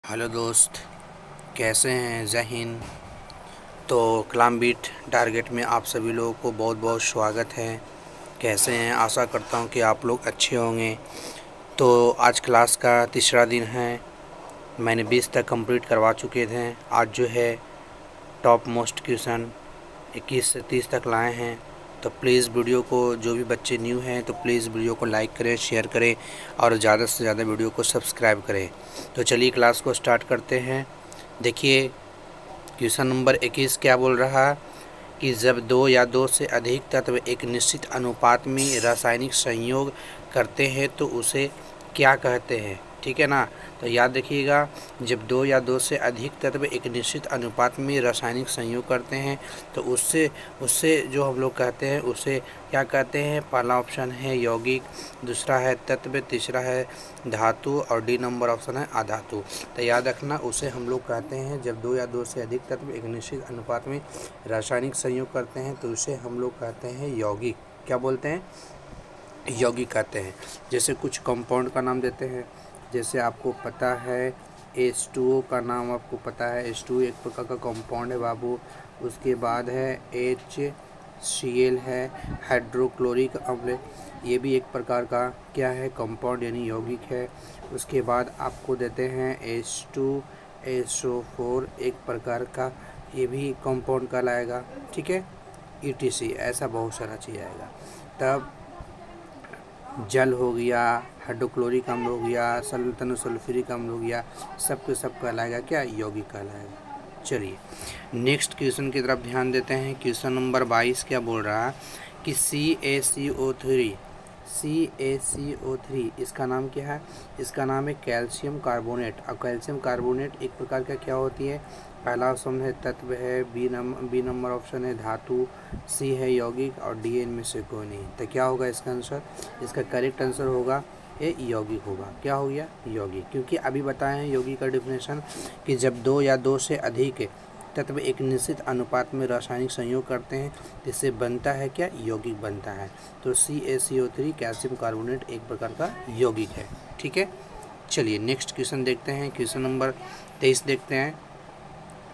Hello दोस्त, कैसे हैं? जय हिंद। तो कलाम बीट टारगेट में आप सभी लोगों को बहुत बहुत स्वागत है। कैसे हैं? आशा करता हूं कि आप लोग अच्छे होंगे। तो आज क्लास का तीसरा दिन है। मैंने 20 तक कंप्लीट करवा चुके थे। आज जो है टॉप मोस्ट क्वेश्चन 21 से 30 तक लाए हैं। तो प्लीज़ वीडियो को, जो भी बच्चे न्यू हैं तो प्लीज़ वीडियो को लाइक करें, शेयर करें और ज़्यादा से ज़्यादा वीडियो को सब्सक्राइब करें। तो चलिए क्लास को स्टार्ट करते हैं। देखिए क्वेश्चन नंबर 21 क्या बोल रहा कि जब दो या दो से अधिक तत्व एक निश्चित अनुपात में रासायनिक संयोग करते हैं तो उसे क्या कहते हैं। ठीक है ना। तो याद रखिएगा, जब दो या दो से अधिक तत्व एक निश्चित अनुपात में रासायनिक संयोग करते हैं तो उससे उससे जो हम लोग कहते हैं उसे क्या कहते हैं। पहला ऑप्शन है यौगिक, दूसरा है तत्व, तीसरा है धातु और डी नंबर ऑप्शन है अधातु। तो याद रखना, उसे हम लोग कहते हैं जब दो या दो से अधिक तत्व एक निश्चित अनुपात में रासायनिक संयोग करते हैं तो उसे हम लोग कहते हैं यौगिक। क्या बोलते हैं? यौगिक कहते हैं। जैसे कुछ कंपाउंड का नाम देते हैं, जैसे आपको पता है H2O का नाम आपको पता है। H2O एक प्रकार का कंपाउंड है बाबू। उसके बाद है HCl है, हाइड्रोक्लोरिक अम्ल, ये भी एक प्रकार का क्या है, कंपाउंड यानी यौगिक है। उसके बाद आपको देते हैं H2SO4 एक प्रकार का, ये भी कंपाउंड कहलाएगा। ठीक है, ETC ऐसा बहुत सारा चीज़ आएगा। तब जल हो गया, हाइड्रोक्लोरिक अम्ल हो गया, सल्फोनिक अम्ल हो गया, सब के सब कहलाएगा क्या, यौगिक कहलाएगा। चलिए नेक्स्ट क्वेश्चन की तरफ ध्यान देते हैं। क्वेश्चन नंबर 22 क्या बोल रहा है कि CaCO3 इसका नाम क्या है? इसका नाम है कैल्शियम कार्बोनेट। और कैल्शियम कार्बोनेट एक प्रकार का क्या होती है? पहला ऑप्शन है तत्व है, बी नंबर ऑप्शन है धातु, सी है यौगिक और डी इनमें से कोई नहीं। तो क्या होगा इसका आंसर? इसका करेक्ट आंसर होगा ये यौगिक होगा। क्या हो गया? यौगिक। क्योंकि अभी बताए हैं यौगिक का डिफिनेशन कि जब दो या दो से अधिक तत्व एक निश्चित अनुपात में रासायनिक संयोग करते हैं जिससे बनता है क्या, यौगिक बनता है। तो CaCO3 कैल्शियम कार्बोनेट एक प्रकार का यौगिक है। ठीक है, चलिए नेक्स्ट क्वेश्चन देखते हैं। क्वेश्चन नंबर 23 देखते हैं।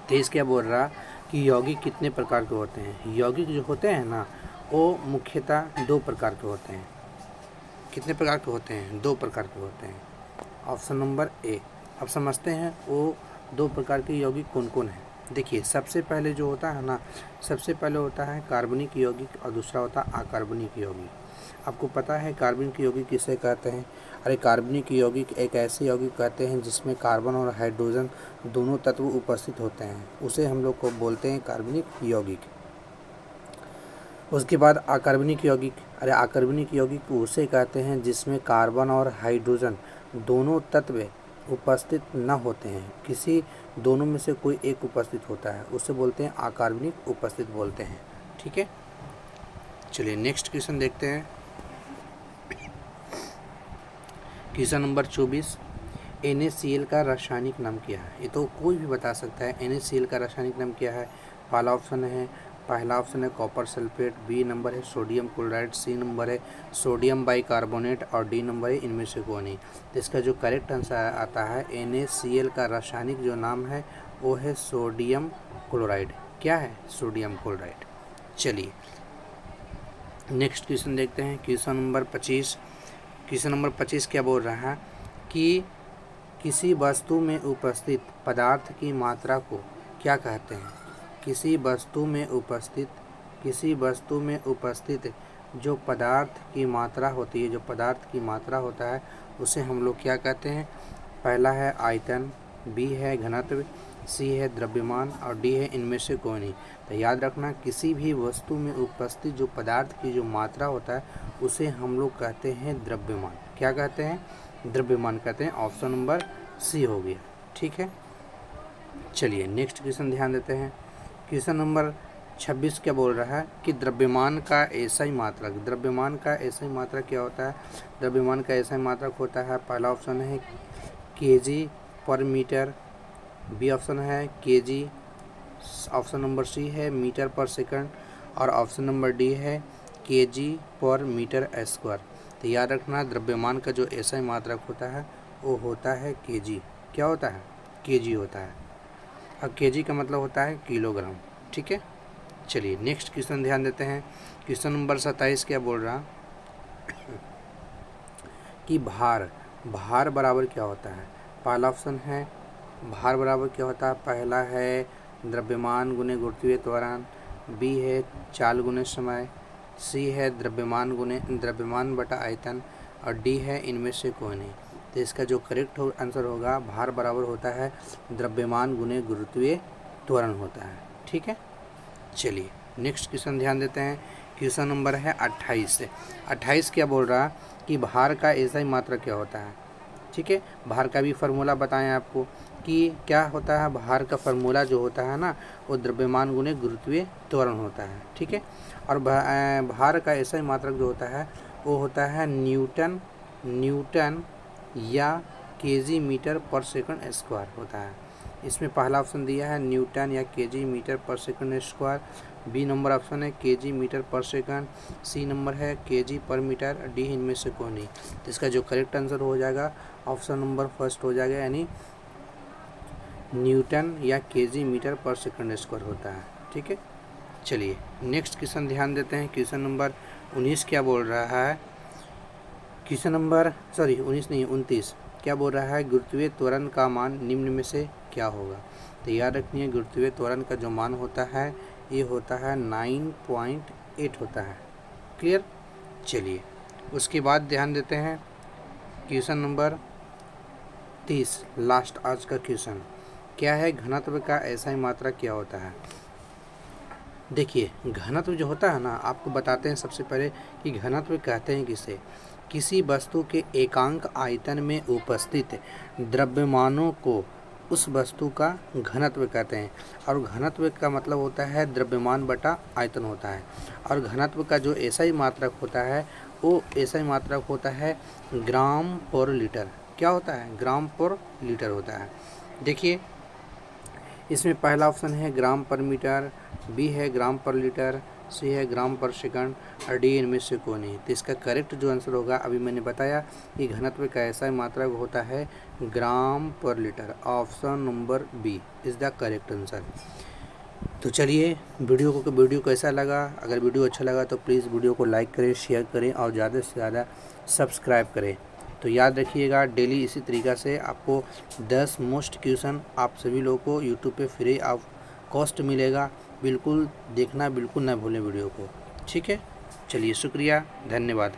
23 क्या बोल रहा कि यौगिक कितने प्रकार के होते हैं? यौगिक जो होते हैं ना, वो मुख्यतः दो प्रकार के होते हैं। कितने प्रकार के होते हैं? दो प्रकार के होते हैं। Option number A. अब समझते हैं वो दो प्रकार के यौगिक कौन कौन है। देखिए सबसे पहले जो होता है ना, सबसे पहले होता है कार्बनिक यौगिक और दूसरा होता है अकार्बनिक यौगिक। आपको पता है कार्बनिक यौगिक किसे कहते हैं? अरे कार्बनिक यौगिक एक ऐसे यौगिक कहते हैं जिसमें कार्बन और हाइड्रोजन दोनों तत्व उपस्थित होते हैं, उसे हम लोग को बोलते हैं कार्बनिक यौगिक। उसके बाद अकार्बनिक यौगिक। अरे अकार्बनिक यौगिक उसे कहते हैं जिसमें कार्बन और हाइड्रोजन दोनों तत्व उपस्थित न होते हैं, किसी दोनों में से कोई एक उपस्थित होता है, उसे बोलते हैं अकार्बनिक उपस्थित बोलते हैं। ठीक है, चलिए नेक्स्ट क्वेश्चन देखते हैं। क्वेश्चन नंबर 24, NaCl का रासायनिक नाम क्या है? ये तो कोई भी बता सकता है। NaCl का रासायनिक नाम क्या है? पहला ऑप्शन है कॉपर सल्फेट, बी नंबर है सोडियम क्लोराइड, सी नंबर है सोडियम बाइकार्बोनेट और डी नंबर है इनमें से कोई नहीं। तो इसका जो करेक्ट आंसर आता है, NaCl का रासायनिक जो नाम है वो है सोडियम क्लोराइड। क्या है? Sodium chloride. चलिए नेक्स्ट क्वेश्चन देखते हैं। Question number 25। क्वेश्चन नंबर 25 क्या बोल रहा है कि किसी वस्तु में उपस्थित पदार्थ की मात्रा को क्या कहते हैं? किसी वस्तु में उपस्थित जो पदार्थ की मात्रा होती है, जो पदार्थ की मात्रा होता है उसे हम लोग क्या कहते हैं? पहला है आयतन, बी है घनत्व, सी है द्रव्यमान और डी है इनमें से कोई नहीं। तो याद रखना, किसी भी वस्तु में उपस्थित जो पदार्थ की जो मात्रा होता है उसे हम लोग कहते हैं द्रव्यमान। क्या कहते हैं? द्रव्यमान कहते हैं। ऑप्शन नंबर सी हो गया। ठीक है, चलिए नेक्स्ट क्वेश्चन ध्यान देते हैं। क्वेश्चन नंबर 26 क्या बोल रहा है कि द्रव्यमान का ऐसा ही मात्रक। द्रव्यमान का ऐसा ही मात्रक क्या होता है? द्रव्यमान का ऐसा ही मात्रक होता है, पहला ऑप्शन है kg/मीटर, बी ऑप्शन है kg, ऑप्शन नंबर सी है मीटर पर सेकंड और ऑप्शन नंबर डी है kg/मीटर²। तो याद रखना, द्रव्यमान का जो ऐसा ही मात्रक होता है वो होता है kg। क्या होता है? केजी होता है, और केजी का मतलब होता है किलोग्राम। ठीक है, चलिए नेक्स्ट क्वेश्चन ध्यान देते हैं। क्वेश्चन नंबर 27 क्या बोल रहा कि भार बराबर क्या होता है। पहला ऑप्शन है भार बराबर क्या होता है, पहला है द्रव्यमान गुने गुरुत्वीय त्वरण, बी है चाल गुने समय, सी है द्रव्यमान बटा आयतन, और डी है इनमें से कोई नहीं। तो इसका जो करेक्ट आंसर होगा, भार बराबर होता है द्रव्यमान गुने गुरुत्वीय त्वरण होता है। ठीक है, चलिए नेक्स्ट क्वेश्चन ध्यान देते हैं। क्वेश्चन नंबर है 28 से। 28 क्या बोल रहा कि भार का एसआई मात्रक क्या होता है। ठीक है, भार का भी फार्मूला बताएं आपको कि क्या होता है। भार का फार्मूला जो होता है ना, वो द्रव्यमान गुने गुरुत्वीय त्वरण होता है। ठीक है, और भार का एसआई मात्रक जो होता है वो होता है न्यूटन या KG meter per second square होता है। इसमें पहला ऑप्शन दिया है न्यूटन या KG meter per second square, B number option है KG meter per second, C number है केजी पर मीटर, डी इनमें से कोई नहीं। तो इसका जो करेक्ट आंसर हो जाएगा ऑप्शन नंबर फर्स्ट हो जाएगा, यानी न्यूटन या KG meter per second square होता है। ठीक है, चलिए नेक्स्ट क्वेश्चन ध्यान देते हैं। क्वेश्चन नंबर 19 क्या बोल रहा है, क्वेश्चन नंबर 29 क्या बोल रहा है, गुरुत्वीय त्वरण का मान निम्न में से क्या होगा। तो याद रखिए गुरुत्वीय त्वरण का जो मान होता है ये होता है 9.8 होता है। क्लियर, चलिए उसके बाद ध्यान देते हैं क्वेश्चन नंबर 30, लास्ट आज का क्वेश्चन क्या है, घनत्व का एसआई मात्रक क्या होता है। देखिए घनत्व जो होता है ना, आपको बताते हैं सबसे पहले कि घनत्व कहते हैं किसे, किसी वस्तु के एकांक आयतन में उपस्थित द्रव्यमानों को उस वस्तु का घनत्व कहते हैं। और घनत्व का मतलब होता है द्रव्यमान बटा आयतन होता है। और घनत्व का जो एसआई मात्रक होता है वो एसआई मात्रक होता है ग्राम पर लीटर। क्या होता है, ग्राम पर लीटर होता है। देखिए इसमें पहला ऑप्शन है ग्राम पर मीटर, बी है ग्राम पर लीटर, सी है ग्राम पर सेकंड, और डी इनमें से कोई नहीं। तो इसका करेक्ट जो आंसर होगा, अभी मैंने बताया कि घनत्व का ऐसा मात्रक होता है gram per litre. Option number B is the correct answer. तो चलिए वीडियो कैसा लगा, अगर वीडियो अच्छा लगा तो प्लीज़ वीडियो को लाइक करें, शेयर करें और ज़्यादा से ज़्यादा सब्सक्राइब करें। तो याद रखिएगा डेली इसी तरीक़ा से आपको 10 मोस्ट क्वेश्चन आप सभी लोगों को यूट्यूब पे फ्री ऑफ कॉस्ट मिलेगा। बिल्कुल देखना, बिल्कुल ना भूलें वीडियो को। ठीक है, चलिए शुक्रिया, धन्यवाद।